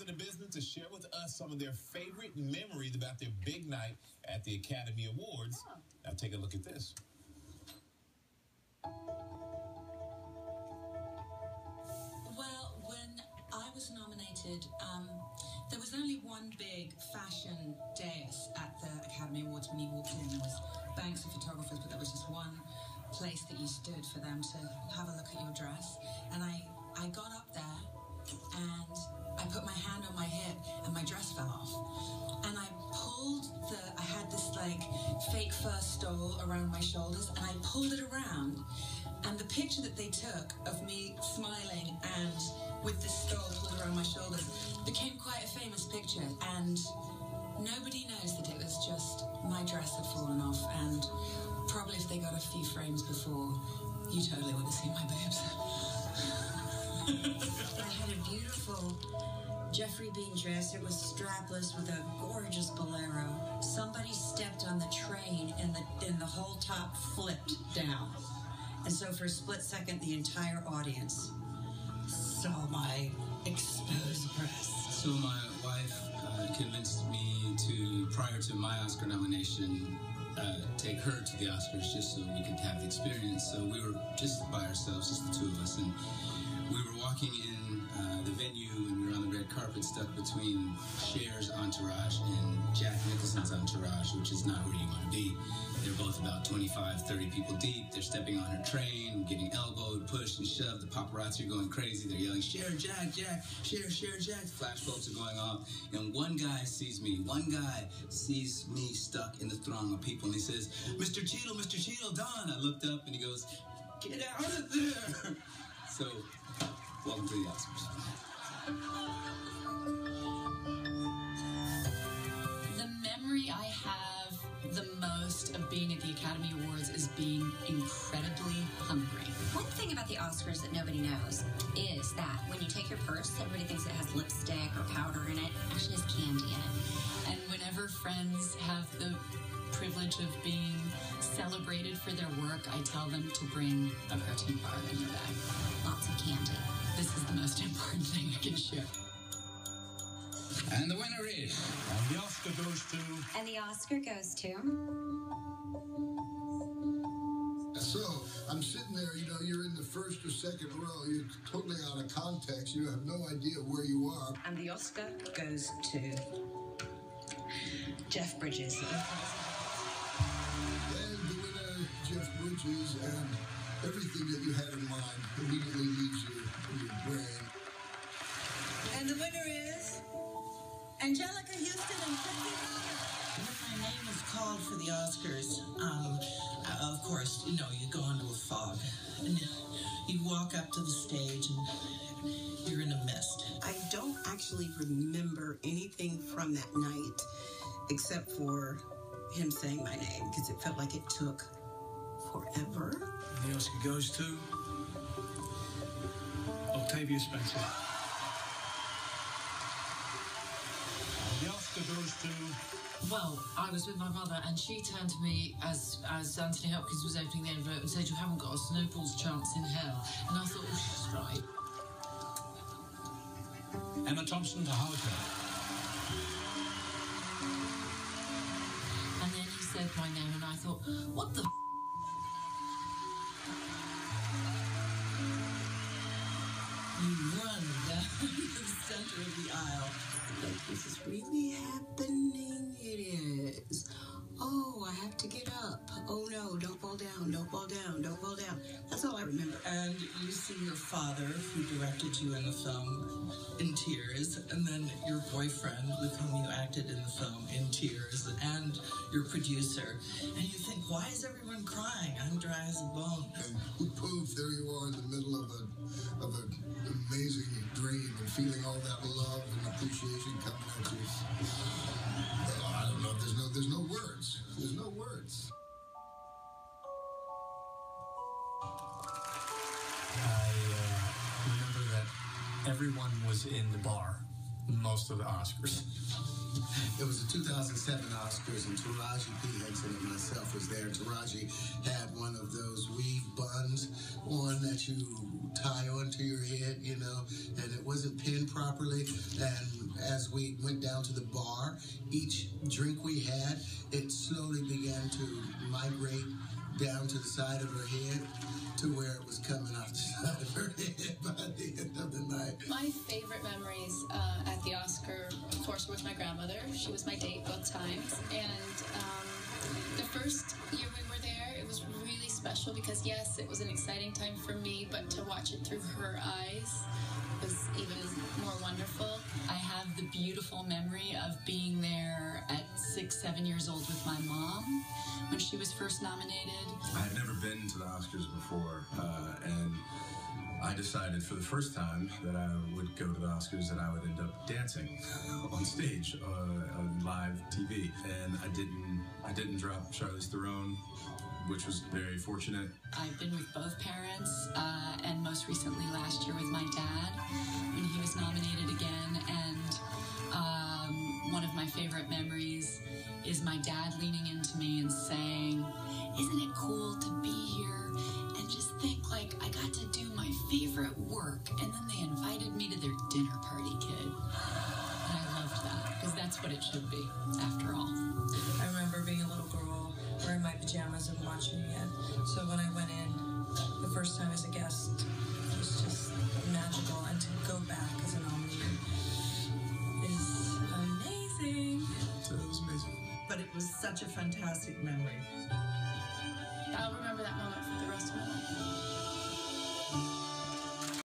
in the business to share with us some of their favorite memories about their big night at the Academy Awards. Oh. Now take a look at this. Well, when I was nominated, there was only one big fashion dais at the Academy Awards when you walked in. There was banks of photographers, but there was just one place that you stood for them to have a look at your dress. And I got up there and I put my hand on my hip and my dress fell off. And I had this like fake fur stole around my shoulders and I pulled it around. And the picture that they took of me smiling and with this stole pulled around my shoulders became quite a famous picture. And nobody knows that it was just my dress had fallen off. And probably if they got a few frames before, you totally would have seen my boobs. I had a beautiful Jeffrey Bean dress. It was strapless with a gorgeous bolero. Somebody stepped on the train and the whole top flipped down. And so for a split second, the entire audience saw my exposed breasts. So my wife convinced me to, prior to my Oscar nomination, take her to the Oscars just so we could have the experience. So we were just by ourselves, just the two of us, and we were walking in the venue, and we were on the red carpet stuck between Cher's entourage and Jack Nicholson's entourage, which is not where you want to be. They're both about 25, 30 people deep. They're stepping on her train, getting elbowed, pushed, and shoved. The paparazzi are going crazy. They're yelling, Cher, Jack, Jack, Cher, Jack. Flashbulbs are going off. And one guy sees me stuck in the throng of people, and he says, Mr. Cheadle, Don. I looked up, and he goes, get out of there. So, welcome to the Oscars. The memory I have the most of being at the Academy Awards is being incredibly hungry. One thing about the Oscars that nobody knows is that when you take your purse, everybody thinks it has lipstick or powder in it. It actually has candy in it. And whenever friends have the privilege of being celebrated for their work, I tell them to bring a protein bar in their bag. Lots of candy. This is the most important thing I can share. And the winner is... And the Oscar goes to... And the Oscar goes to... So, I'm sitting there, you're in the first or second row, you're totally out of context, you have no idea where you are. And the Oscar goes to Jeff Bridges. And the winner, Jeff Bridges, and everything that you had in mind immediately leaves your brain. And the winner is Angelica Houston and Christy Rogers. When my name is called for the Oscars, of course, you go into a fog. And you walk up to the stage and you're in a mist. I don't actually remember anything from that night except for him saying my name, because it felt like it took forever. The Oscar goes to Octavia Spencer. The Oscar goes to... Well, I was with my mother, and she turned to me as Anthony Hopkins was opening the envelope and said, "You haven't got a snowball's chance in hell." And I thought, oh, she's right. Emma Thompson to Howard Hawke. And then he said my name, and I thought, what the f***? You run down the center of the aisle. Like, this is really happening? It is. Oh, I have to get up. Oh no, don't fall down, don't fall down, don't fall down. That's all I remember. And you see your father, who directed you in the film, in tears, and then your boyfriend, with whom you acted in the film, in tears, and your producer. And you think, why is everyone crying? I'm dry as a bone. And poof, there you are in the middle of an amazing dream and feeling all that love and appreciation coming at you. I don't know. There's no words. There's no words. I remember that everyone was in the bar most of the Oscars. It was the 2007 Oscars, and Taraji P. Henson and myself was there. Taraji had one of those weave buns, one that you tie onto your head, you know, and it wasn't pinned properly. And as we went down to the bar, each drink we had, it slowly began to migrate down to the side of her head to where it was coming off the side of her head by the end of the night. My favorite memories at the Oscar, of course, were with my grandmother. She was my date both times. And the first year we were there, it was really special because, yes, it was an exciting time for me, but to watch it through her eyes was even more wonderful. I have the beautiful memory of being there at 6, 7 years old with my mom when she was first nominated. I had never been to the Oscars before, and I decided for the first time that I would go to the Oscars and I would end up dancing on stage on live TV. And I didn't drop Charlize Theron, which was very fortunate. I've been with both parents, and most recently last year with my dad when he was nominated again. And one of my favorite memories is my dad leaning into me and saying, "Isn't it cool to be here and just think like I got to do my favorite work, and then they invited me to their dinner party, kid." And I loved that because that's what it should be after all. I remember being a little girl wearing my pajamas and watching it. So when I went in the first time as a guest, it was just magical. And to go back as a nominee is amazing. So it was amazing. But it was such a fantastic memory. I'll remember that moment